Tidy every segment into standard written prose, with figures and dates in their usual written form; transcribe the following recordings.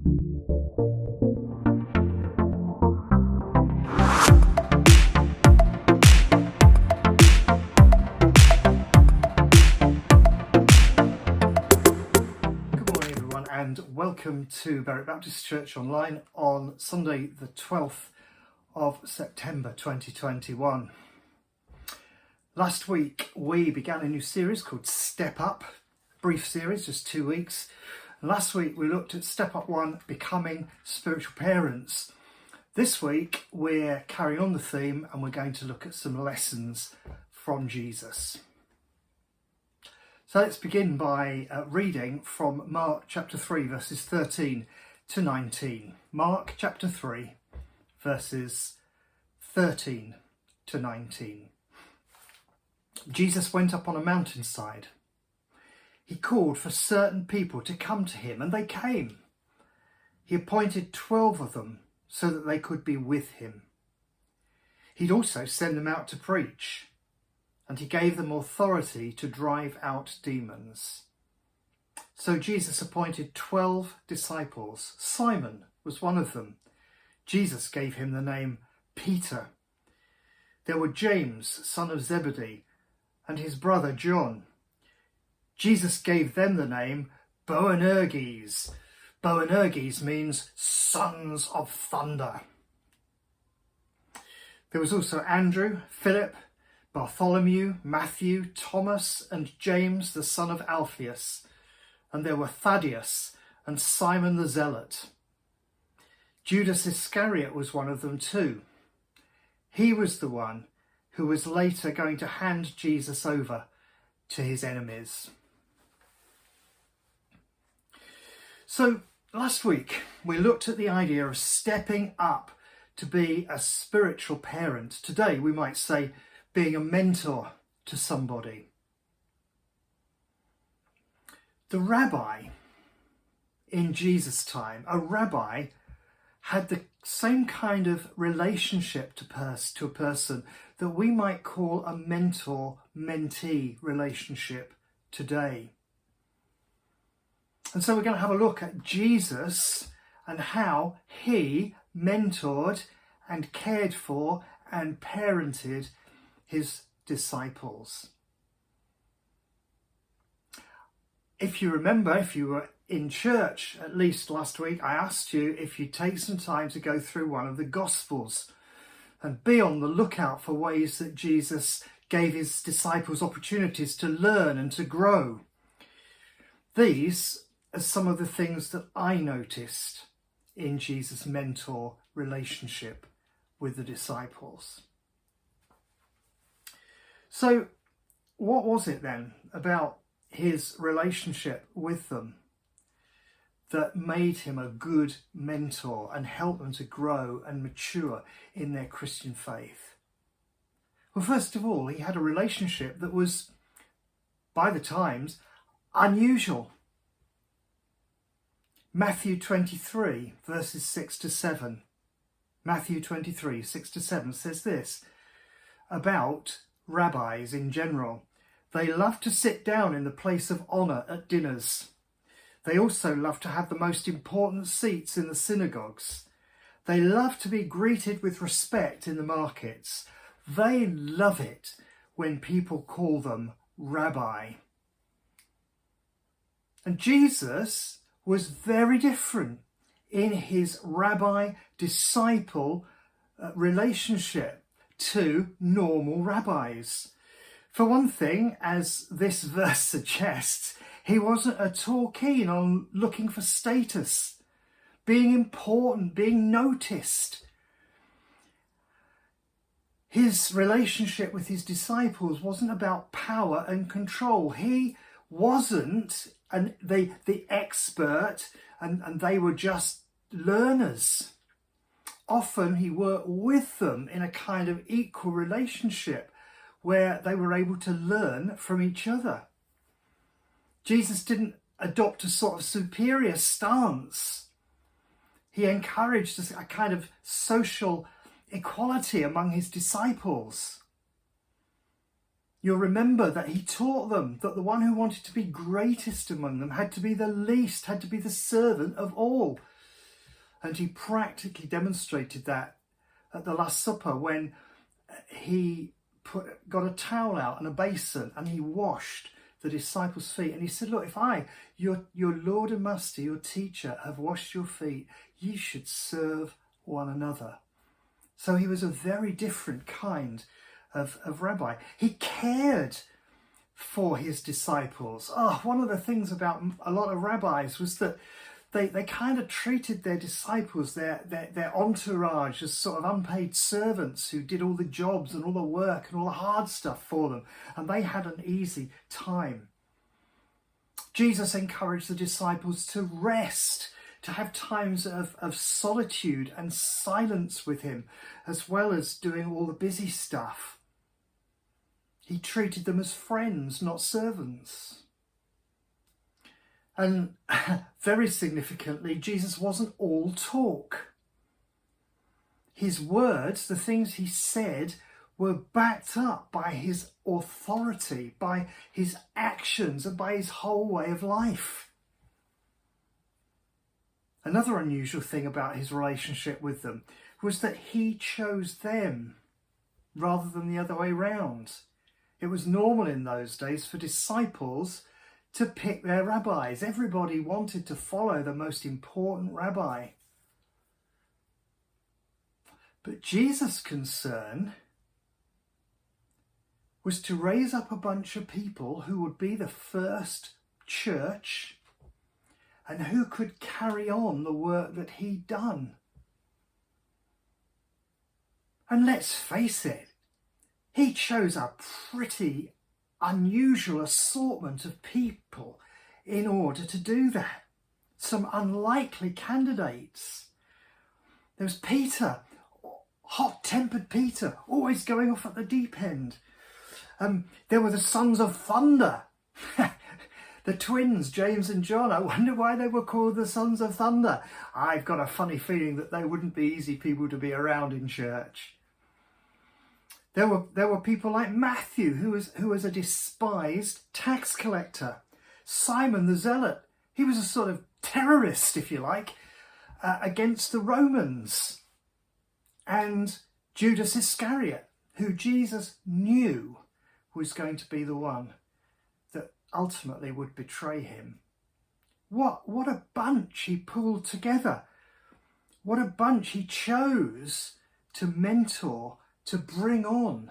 And welcome to Berwick Baptist Church online on Sunday the 12th of September 2021. Last week we began a new series called Step Up, brief series, just 2 weeks. And last week we looked at Step Up 1, Becoming Spiritual Parents. This week we're carrying on the theme and we're going to look at some lessons from Jesus. So let's begin by reading from Mark chapter 3 verses 13 to 19. Mark chapter 3 verses 13 to 19. Jesus went up on a mountainside. He called for certain people to come to him, and they came. He appointed 12 of them so that they could be with him. He'd also send them out to preach. And he gave them authority to drive out demons. So Jesus appointed 12 disciples. Simon was one of them. Jesus gave him the name Peter. There were James, son of Zebedee, and his brother John. Jesus gave them the name Boanerges. Boanerges means sons of thunder. There was also Andrew, Philip, Bartholomew, Matthew, Thomas, and James, the son of Alphaeus. And there were Thaddeus and Simon the Zealot. Judas Iscariot was one of them too. He was the one who was later going to hand Jesus over to his enemies. So last week we looked at the idea of stepping up to be a spiritual parent. Today we might say being a mentor to somebody. The rabbi in Jesus' time, a rabbi had the same kind of relationship to a person that we might call a mentor-mentee relationship today. And so we're going to have a look at Jesus and how he mentored and cared for and parented his disciples. If you remember, if you were in church at least last week, I asked you if you'd take some time to go through one of the Gospels and be on the lookout for ways that Jesus gave his disciples opportunities to learn and to grow. These are some of the things that I noticed in Jesus' mentor relationship with the disciples. So what was it then about his relationship with them that made him a good mentor and helped them to grow and mature in their Christian faith? Well, first of all, he had a relationship that was, by the times, unusual. Matthew 23, verses 6 to 7. Matthew 23, 6 to 7 says this about rabbis in general. They love to sit down in the place of honour at dinners. They also love to have the most important seats in the synagogues. They love to be greeted with respect in the markets. They love it when people call them rabbi. And Jesus was very different in his rabbi-disciple relationship to normal rabbis. For one thing, as this verse suggests, he wasn't at all keen on looking for status, being important, being noticed. His relationship with his disciples wasn't about power and control. He wasn't the expert and they were just learners. Often he worked with them in a kind of equal relationship where they were able to learn from each other. Jesus didn't adopt a sort of superior stance. He encouraged a kind of social equality among his disciples. You'll remember that he taught them that the one who wanted to be greatest among them had to be the least, had to be the servant of all. And he practically demonstrated that at the Last Supper when he got a towel out and a basin and he washed the disciples' feet. And he said, look, if I, your Lord and Master, your teacher, have washed your feet, ye should serve one another. So he was a very different kind of rabbi. He cared for his disciples. One of the things about a lot of rabbis was that they kind of treated their disciples, their entourage, as sort of unpaid servants who did all the jobs and all the work and all the hard stuff for them, and they had an easy time. Jesus encouraged the disciples to rest, to have times of solitude and silence with him, as well as doing all the busy stuff. He treated them as friends, not servants. And very significantly, Jesus wasn't all talk. His words, the things he said, were backed up by his authority, by his actions, and by his whole way of life. Another unusual thing about his relationship with them was that he chose them rather than the other way round. It was normal in those days for disciples to pick their rabbis. Everybody wanted to follow the most important rabbi. But Jesus' concern was to raise up a bunch of people who would be the first church and who could carry on the work that he'd done. And let's face it, he chose a pretty unusual assortment of people in order to do that. Some unlikely candidates. There was Peter, hot-tempered Peter, always going off at the deep end. There were the sons of thunder, the twins, James and John. I wonder why they were called the sons of thunder. I've got a funny feeling that they wouldn't be easy people to be around in church. There were people like Matthew, who was a despised tax collector. Simon the Zealot, he was a sort of terrorist, if you like, against the Romans. And Judas Iscariot, who Jesus knew was going to be the one that ultimately would betray him. What a bunch he pulled together. What a bunch he chose to mentor, to bring on.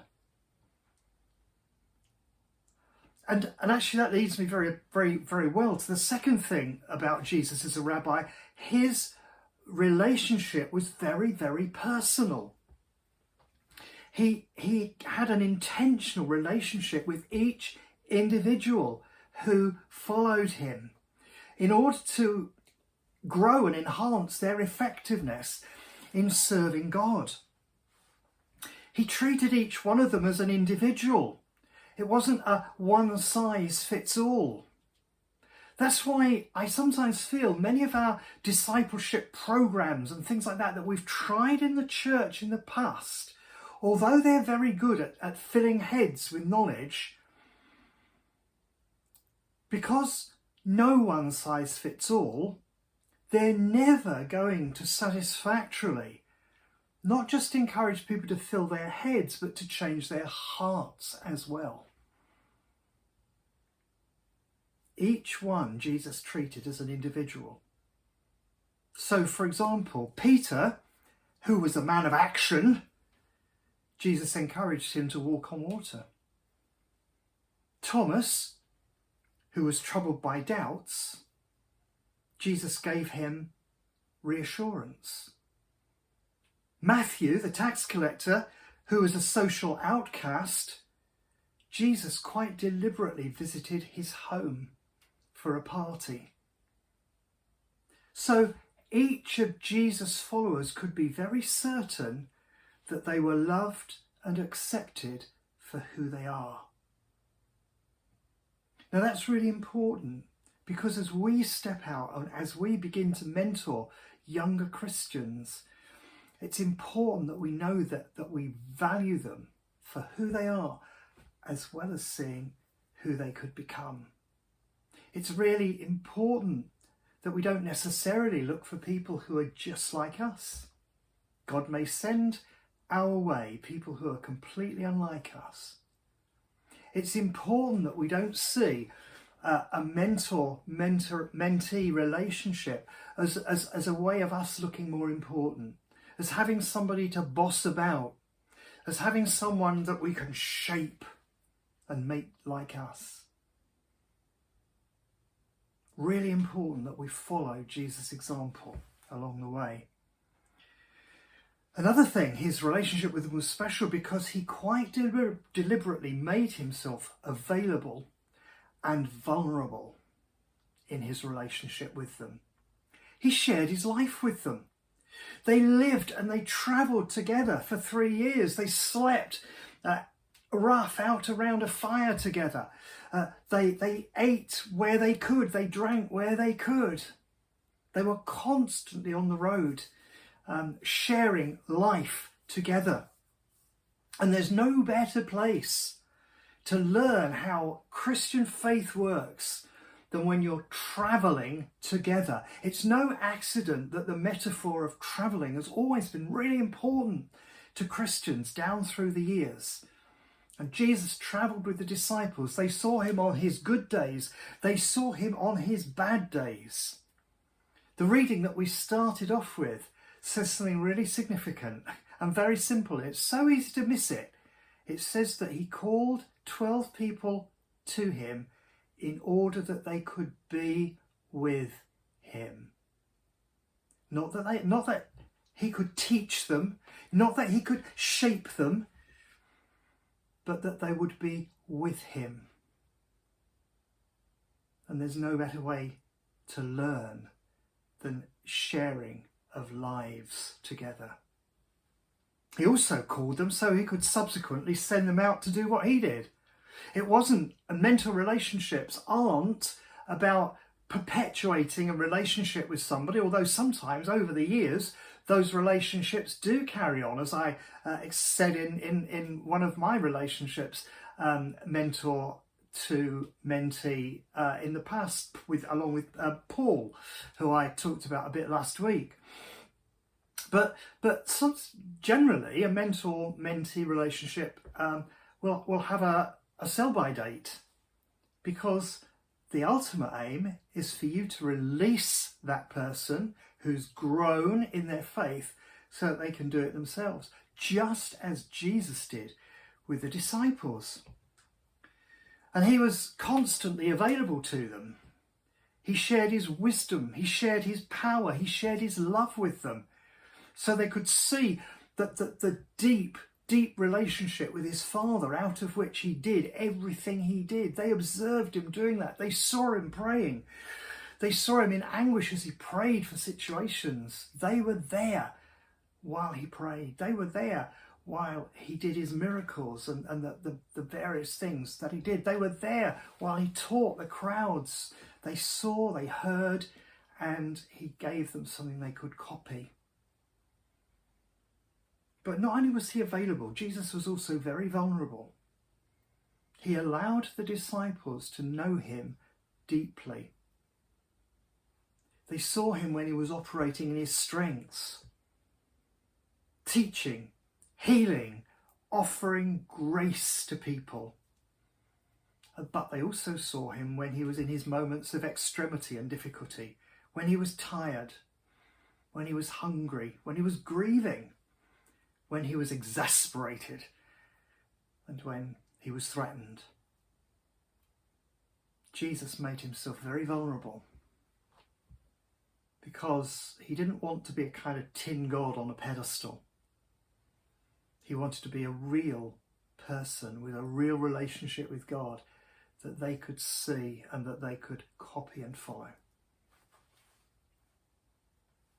And actually that leads me very, very, very well to the second thing about Jesus as a rabbi. His relationship was very, very personal. He had an intentional relationship with each individual who followed him in order to grow and enhance their effectiveness in serving God. He treated each one of them as an individual. It wasn't a one-size-fits-all. That's why I sometimes feel many of our discipleship programs and things like that we've tried in the church in the past, although they're very good at filling heads with knowledge, because no one size fits all, they're never going to satisfactorily not just encourage people to fill their heads, but to change their hearts as well. Each one Jesus treated as an individual. So, for example, Peter, who was a man of action, Jesus encouraged him to walk on water. Thomas, who was troubled by doubts, Jesus gave him reassurance. Matthew, the tax collector, who was a social outcast, Jesus quite deliberately visited his home for a party. So each of Jesus' followers could be very certain that they were loved and accepted for who they are. Now that's really important, because as we step out and as we begin to mentor younger Christians, it's important that we know that we value them for who they are, as well as seeing who they could become. It's really important that we don't necessarily look for people who are just like us. God may send our way people who are completely unlike us. It's important that we don't see a mentor-mentee relationship as a way of us looking more important, as having somebody to boss about, as having someone that we can shape and make like us. Really important that we follow Jesus' example along the way. Another thing, his relationship with them was special because he quite deliberately made himself available and vulnerable in his relationship with them. He shared his life with them. They lived and they travelled together for 3 years. They slept rough out around a fire together. They ate where they could. They drank where they could. They were constantly on the road, sharing life together. And there's no better place to learn how Christian faith works than when you're travelling together. It's no accident that the metaphor of travelling has always been really important to Christians down through the years. And Jesus travelled with the disciples. They saw him on his good days. They saw him on his bad days. The reading that we started off with says something really significant and very simple. It's so easy to miss it. It says that he called 12 people to him in order that they could be with him. Not that he could teach them, not that he could shape them, but that they would be with him. And there's no better way to learn than sharing of lives together. He also called them so he could subsequently send them out to do what he did. It wasn't, and mentor relationships aren't about perpetuating a relationship with somebody, although sometimes over the years those relationships do carry on, as I said in one of my relationships, mentor to mentee in the past, along with Paul, who I talked about a bit last week. But generally, a mentor-mentee relationship will have a sell-by date, because the ultimate aim is for you to release that person who's grown in their faith so that they can do it themselves, just as Jesus did with the disciples. And he was constantly available to them. He shared his wisdom, he shared his power, he shared his love with them, so they could see that the deep relationship with his Father, out of which he did everything he did. They observed him doing that. They saw him praying. They saw him in anguish as he prayed for situations. They were there while he prayed. They were there while he did his miracles and the various things that he did. They were there while he taught the crowds. They saw, they heard, and he gave them something they could copy. But not only was he available, Jesus was also very vulnerable. He allowed the disciples to know him deeply. They saw him when he was operating in his strengths, teaching, healing, offering grace to people. But they also saw him when he was in his moments of extremity and difficulty, when he was tired, when he was hungry, when he was grieving, when he was exasperated, and when he was threatened. Jesus made himself very vulnerable because he didn't want to be a kind of tin god on a pedestal. He wanted to be a real person with a real relationship with God that they could see and that they could copy and follow.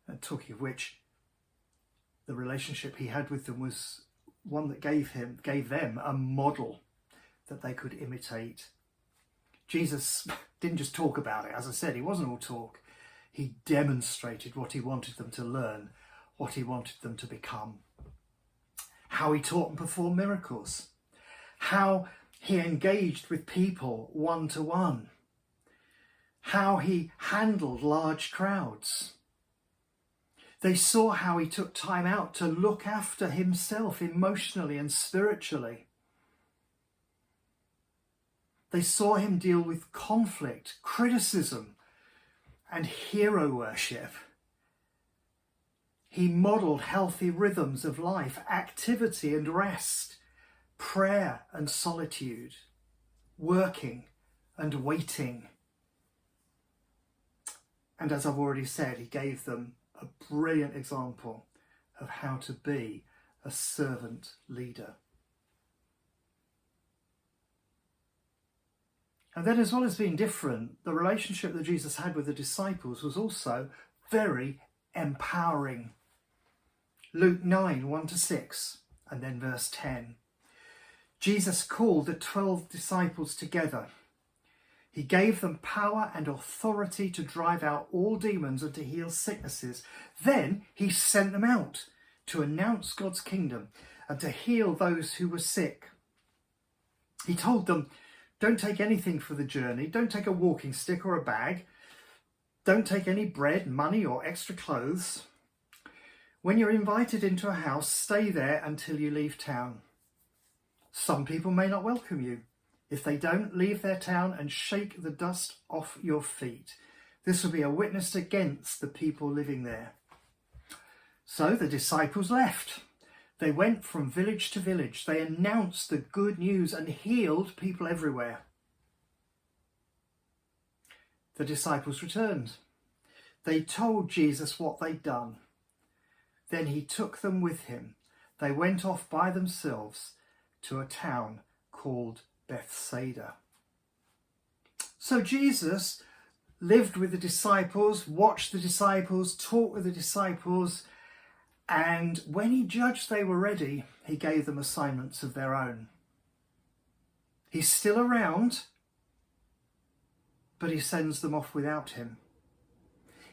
And talking of which, the relationship he had with them was one that gave them a model that they could imitate. Jesus didn't just talk about it. As I said, he wasn't all talk. He demonstrated what he wanted them to learn, what he wanted them to become. How he taught and performed miracles. How he engaged with people one-to-one. how he handled large crowds. They saw how he took time out to look after himself emotionally and spiritually. They saw him deal with conflict, criticism, and hero worship. He modelled healthy rhythms of life, activity and rest, prayer and solitude, working and waiting. And as I've already said, he gave them a brilliant example of how to be a servant leader. And then, as well as being different, the relationship that Jesus had with the disciples was also very empowering. Luke 9, 1-6, and then verse 10. Jesus called the 12 disciples together. He gave them power and authority to drive out all demons and to heal sicknesses. Then he sent them out to announce God's kingdom and to heal those who were sick. He told them, don't take anything for the journey. Don't take a walking stick or a bag. Don't take any bread, money, or extra clothes. When you're invited into a house, stay there until you leave town. Some people may not welcome you. If they don't, leave their town and shake the dust off your feet. This will be a witness against the people living there. So the disciples left. They went from village to village. They announced the good news and healed people everywhere. The disciples returned. They told Jesus what they'd done. Then he took them with him. They went off by themselves to a town called Bethsaida. So Jesus lived with the disciples, watched the disciples, talked with the disciples, and when he judged they were ready, he gave them assignments of their own. He's still around, but he sends them off without him.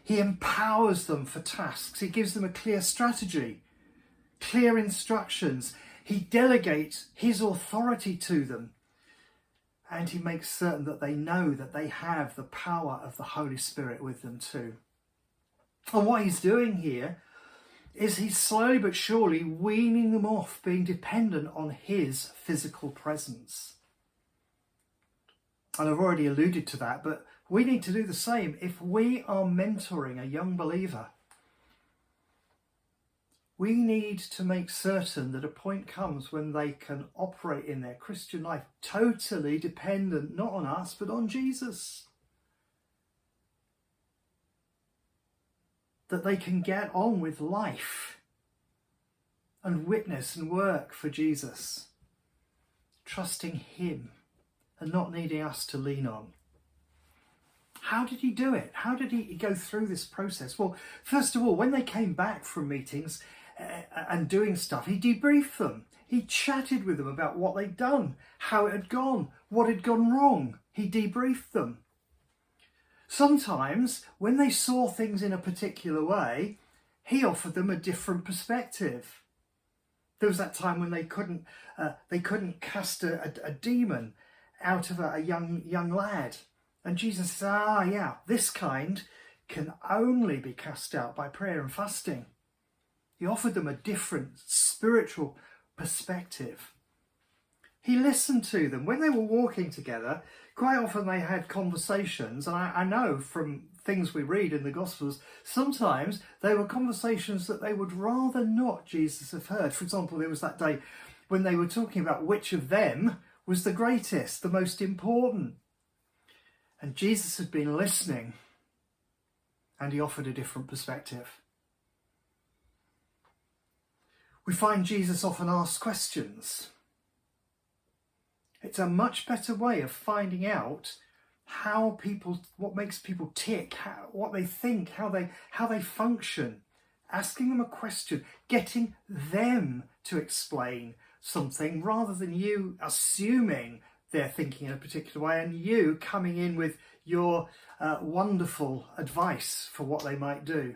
He empowers them for tasks. He gives them a clear strategy, clear instructions. He delegates his authority to them. And he makes certain that they know that they have the power of the Holy Spirit with them too. And what he's doing here is he's slowly but surely weaning them off being dependent on his physical presence. And I've already alluded to that, but we need to do the same. If we are mentoring a young believer, we need to make certain that a point comes when they can operate in their Christian life totally dependent, not on us, but on Jesus. That they can get on with life and witness and work for Jesus, trusting him and not needing us to lean on. How did he do it? How did he go through this process? Well, first of all, when they came back from meetings and doing stuff, he debriefed them. He chatted with them about what they'd done, how it had gone, what had gone wrong. He debriefed them. Sometimes, when they saw things in a particular way, he offered them a different perspective. There was that time when they couldn't cast a demon out of a young lad. And Jesus said, this kind can only be cast out by prayer and fasting. He offered them a different spiritual perspective. He listened to them. When they were walking together, quite often they had conversations, and I know from things we read in the Gospels, sometimes they were conversations that they would rather not Jesus have heard. For example, there was that day when they were talking about which of them was the greatest, the most important. And Jesus had been listening, and he offered a different perspective. We find Jesus often asks questions. It's a much better way of finding out what makes people tick, what they think, how they function. Asking them a question, getting them to explain something rather than you assuming they're thinking in a particular way and you coming in with your wonderful advice for what they might do.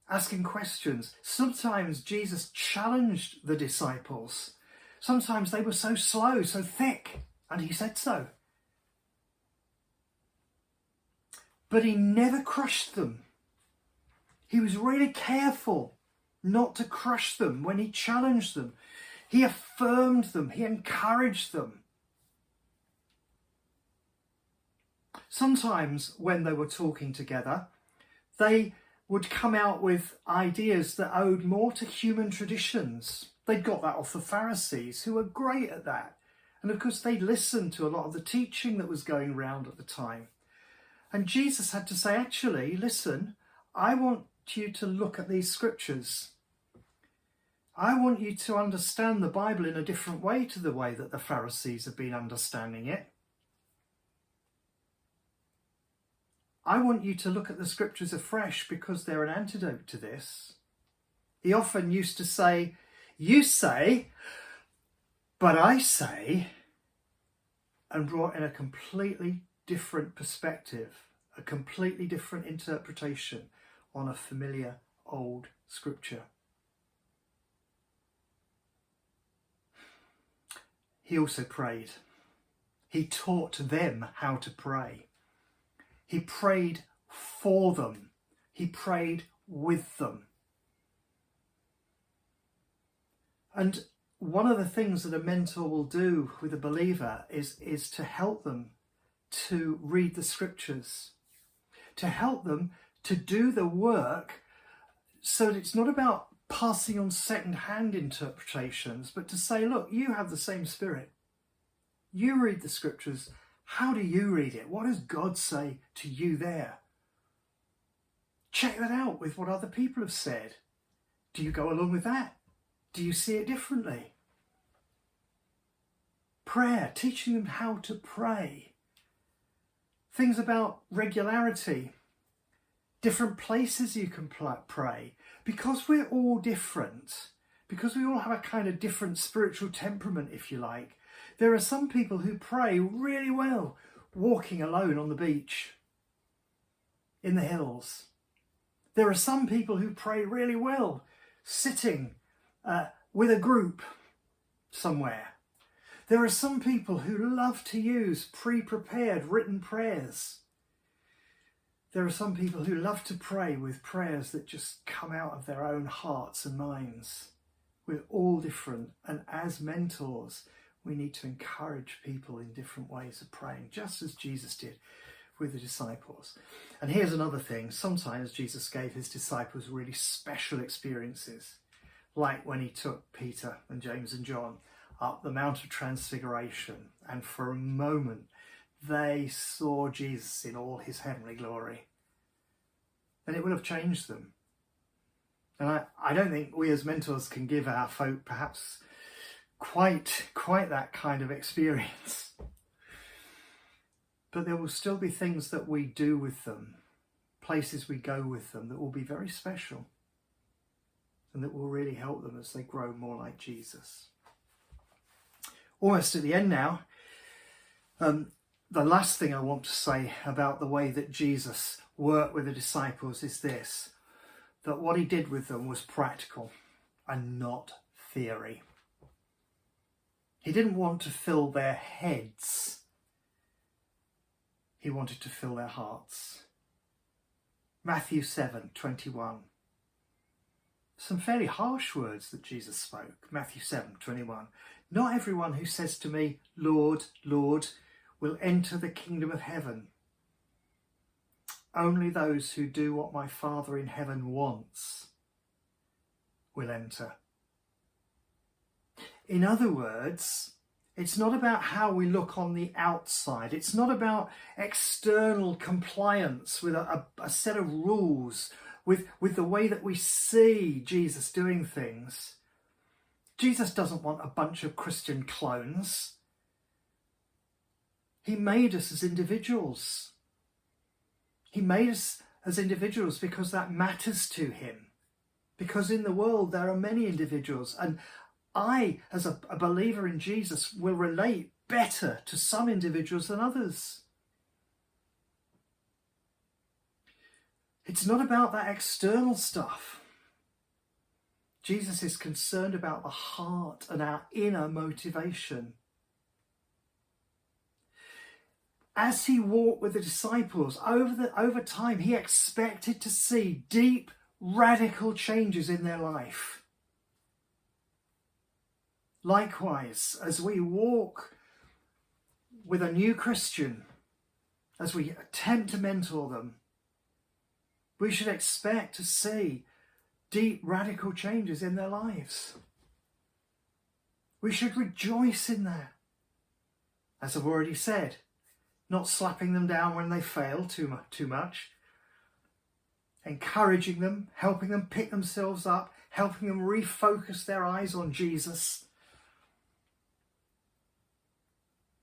Asking questions. Sometimes Jesus challenged the disciples. Sometimes they were so slow, so thick, and he said so. but he never crushed them. He was really careful not to crush them when he challenged them. He affirmed them. He encouraged them. Sometimes when they were talking together, they would come out with ideas that owed more to human traditions. They'd got that off the Pharisees, who were great at that. And of course, they listened to a lot of the teaching that was going around at the time. And Jesus had to say, actually, listen, I want you to look at these scriptures. I want you to understand the Bible in a different way to the way that the Pharisees have been understanding it. I want you to look at the scriptures afresh because they're an antidote to this. He often used to say, you say, but I say, and brought in a completely different perspective, a completely different interpretation on a familiar old scripture. He also prayed. He taught them how to pray. He prayed for them. He prayed with them. And one of the things that a mentor will do with a believer is to help them to read the scriptures, to help them to do the work so that it's not about passing on second-hand interpretations, but to say, look, you have the same spirit. You read the scriptures. How do you read it? What does God say to you there? Check that out with what other people have said. Do you go along with that? Do you see it differently? Prayer, teaching them how to pray. Things about regularity, different places you can pray. Because we're all different, because we all have a kind of different spiritual temperament, if you like, there are some people who pray really well walking alone on the beach, in the hills. There are some people who pray really well sitting with a group somewhere. There are some people who love to use pre-prepared written prayers. There are some people who love to pray with prayers that just come out of their own hearts and minds. We're all different, and as mentors, we need to encourage people in different ways of praying, just as Jesus did with the disciples. And here's another thing. Sometimes Jesus gave his disciples really special experiences, like when he took Peter and James and John up the Mount of Transfiguration, and for a moment they saw Jesus in all his heavenly glory. And it would have changed them. And I don't think we as mentors can give our folk perhaps quite that kind of experience. But there will still be things that we do with them, places we go with them that will be very special and that will really help them as they grow more like Jesus. Almost at the end now, the last thing I want to say about the way that Jesus worked with the disciples is this, that what he did with them was practical and not theory. He didn't want to fill their heads. He wanted to fill their hearts. Matthew 7:21. Some fairly harsh words that Jesus spoke. Matthew 7:21. Not everyone who says to me, Lord, Lord, will enter the kingdom of heaven. Only those who do what my Father in heaven wants will enter. In other words, it's not about how we look on the outside. It's not about external compliance with a set of rules, with the way that we see Jesus doing things. Jesus doesn't want a bunch of Christian clones. He made us as individuals. He made us as individuals because that matters to him. Because in the world there are many individuals, and I, as a believer in Jesus, will relate better to some individuals than others. It's not about that external stuff. Jesus is concerned about the heart and our inner motivation. as he walked with the disciples over time, he expected to see deep, radical changes in their life. Likewise, as we walk with a new Christian, as we attempt to mentor them, we should expect to see deep, radical changes in their lives. We should rejoice in that. As I've already said, not slapping them down when they fail too much, encouraging them, helping them pick themselves up, helping them refocus their eyes on Jesus.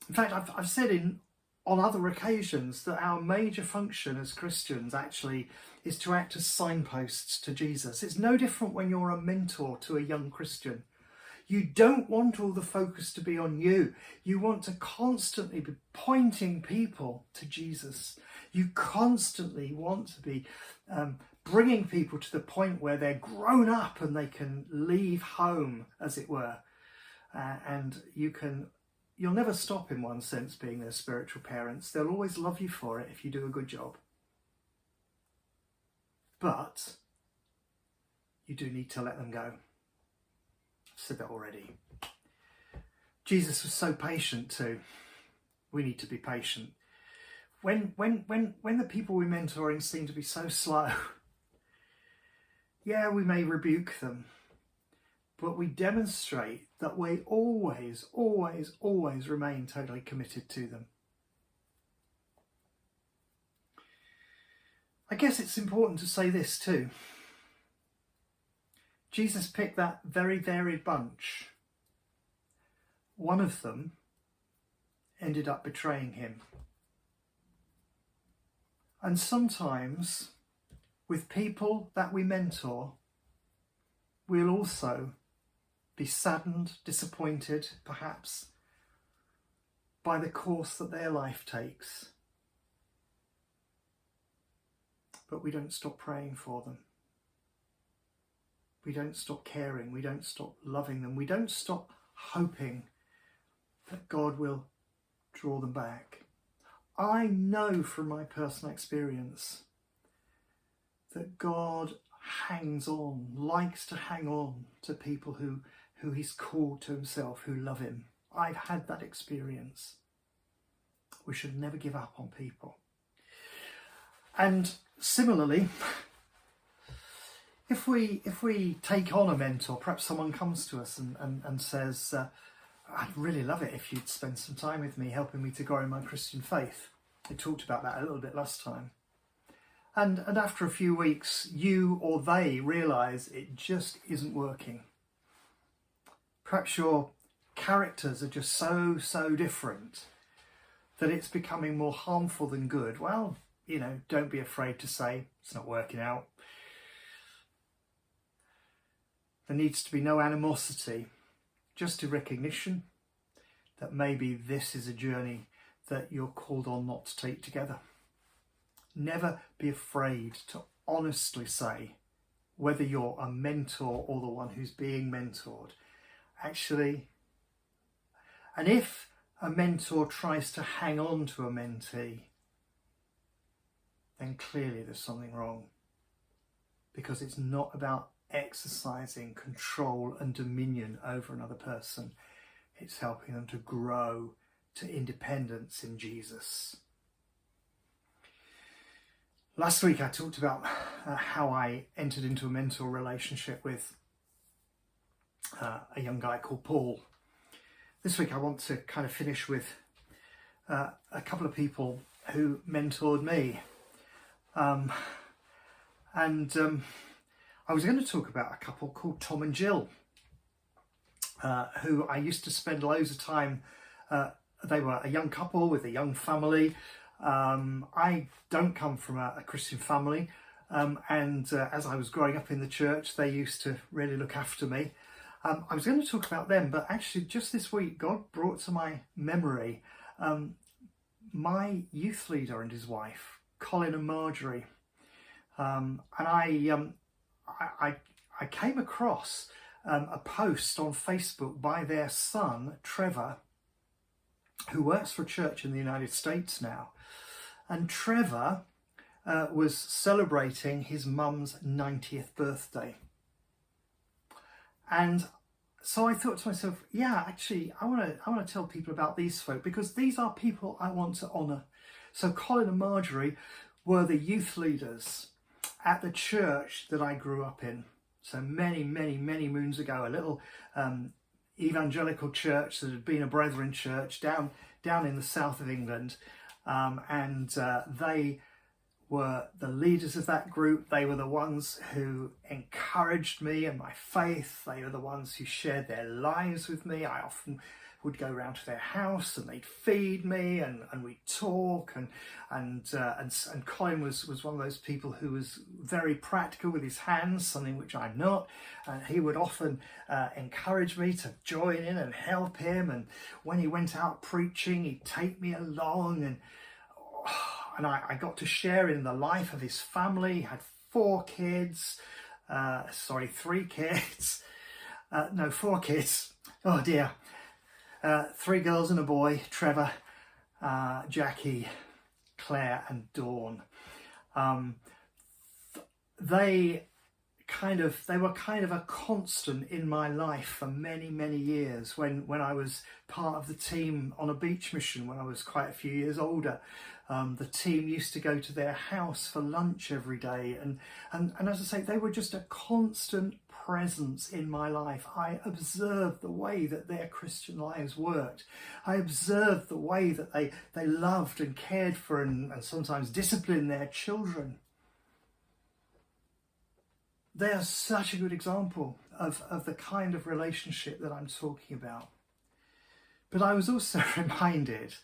In fact, I've said on other occasions that our major function as Christians actually is to act as signposts to Jesus. It's no different when you're a mentor to a young Christian. You don't want all the focus to be on you. You want to constantly be pointing people to Jesus. You constantly want to be bringing people to the point where they're grown up and they can leave home, as it were. And you'll never stop, in one sense, being their spiritual parents. They'll always love you for it if you do a good job. But you do need to let them go. I've said that already. Jesus was so patient too. We need to be patient. When the people we're mentoring seem to be so slow, yeah, we may rebuke them, but we demonstrate that we always remain totally committed to them. I guess it's important to say this too. Jesus picked that very varied bunch. One of them ended up betraying him. And sometimes, with people that we mentor, we'll also be saddened, disappointed, perhaps, by the course that their life takes. But we don't stop praying for them. We don't stop caring. We don't stop loving them. We don't stop hoping that God will draw them back. I know from my personal experience that God hangs on, likes to hang on to people who he's called to himself, who love him. I've had that experience. We should never give up on people. And similarly, if we take on a mentor, perhaps someone comes to us and says, I'd really love it if you'd spend some time with me, helping me to grow in my Christian faith. I talked about that a little bit last time. And after a few weeks, you or they realise it just isn't working. Perhaps your characters are just so different that it's becoming more harmful than good. Well, don't be afraid to say it's not working out. There needs to be no animosity, just a recognition that maybe this is a journey that you're called on not to take together. Never be afraid to honestly say whether you're a mentor or the one who's being mentored. Actually, and if a mentor tries to hang on to a mentee, then clearly there's something wrong, because it's not about exercising control and dominion over another person. It's helping them to grow to independence in Jesus. Last week I talked about how I entered into a mentor relationship with a young guy called Paul. This week I want to kind of finish with a couple of people who mentored me. I was going to talk about a couple called Tom and Jill, who I used to spend loads of time. They were a young couple with a young family. I don't come from a Christian family, and as I was growing up in the church, they used to really look after me. I was going to talk about them, but actually just this week, God brought to my memory my youth leader and his wife, Colin and Marjorie. And I came across a post on Facebook by their son, Trevor, who works for a church in the United States now. And Trevor was celebrating his mum's 90th birthday. And so I thought to myself, yeah, actually, I want to tell people about these folk, because these are people I want to honour. So Colin and Marjorie were the youth leaders at the church that I grew up in. So many, many, many moons ago, a little evangelical church that had been a Brethren church down in the south of England. They were the leaders of that group. They were the ones who encouraged me and my faith. They were the ones who shared their lives with me. I often would go round to their house and they'd feed me and we'd talk and Colin was one of those people who was very practical with his hands, something which I'm not, and he would often encourage me to join in and help him, and when he went out preaching he'd take me along, and I got to share in the life of his family. He had 4 kids, 3 kids, 4 kids, oh dear. 3 girls and a boy, Trevor, Jackie, Claire and Dawn. They were kind of a constant in my life for many, many years. When I was part of the team on a beach mission, when I was quite a few years older, the team used to go to their house for lunch every day. And as I say, they were just a constant presence in my life. I observed the way that their Christian lives worked. I observed the way that they loved and cared for and sometimes disciplined their children. They are such a good example of the kind of relationship that I'm talking about. But I was also reminded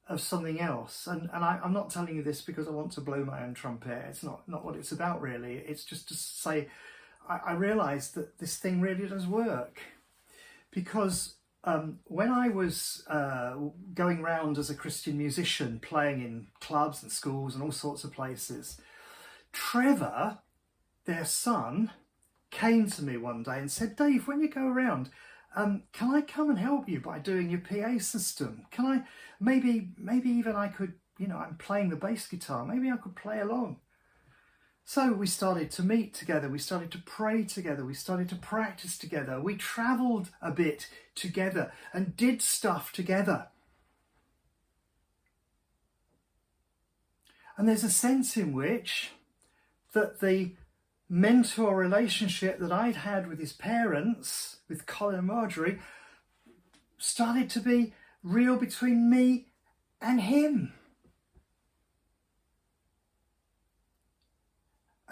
of something else. And I'm not telling you this because I want to blow my own trumpet. It's not what it's about really. It's just to say, I realised that this thing really does work. Because when I was going round as a Christian musician, playing in clubs and schools and all sorts of places, Trevor, their son, came to me one day and said, Dave, when you go around, can I come and help you by doing your PA system? Can I, maybe even I could, I'm playing the bass guitar, maybe I could play along. So we started to meet together, we started to pray together, we started to practice together, we travelled a bit together and did stuff together. And there's a sense in which that the mentor relationship that I'd had with his parents, with Colin and Marjorie, started to be real between me and him.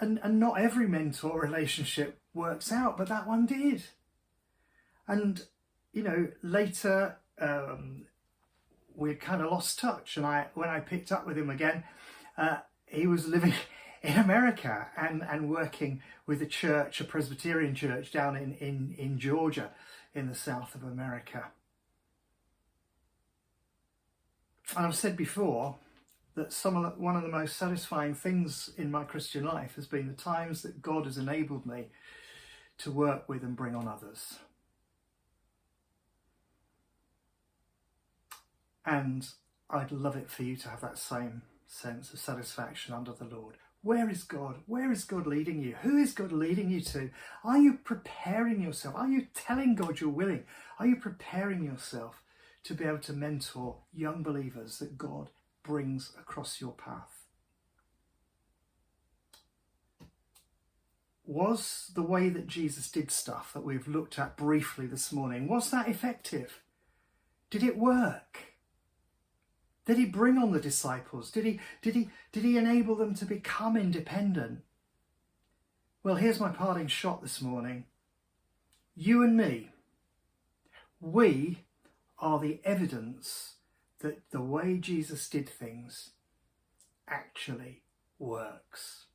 And not every mentor relationship works out, but that one did. And, later we kind of lost touch. And when I picked up with him again, he was living in America and working with a church, a Presbyterian church down in Georgia, in the south of America. And I've said before that one of the most satisfying things in my Christian life has been the times that God has enabled me to work with and bring on others. And I'd love it for you to have that same sense of satisfaction under the Lord. Where is God? Where is God leading you? Who is God leading you to? Are you preparing yourself? Are you telling God you're willing? Are you preparing yourself to be able to mentor young believers that God brings across your path? Was the way that Jesus did stuff that we've looked at briefly this morning, was that effective? Did it work? Did he bring on the disciples? Did he enable them to become independent? Well, here's my parting shot this morning. You and me, we are the evidence that the way Jesus did things actually works.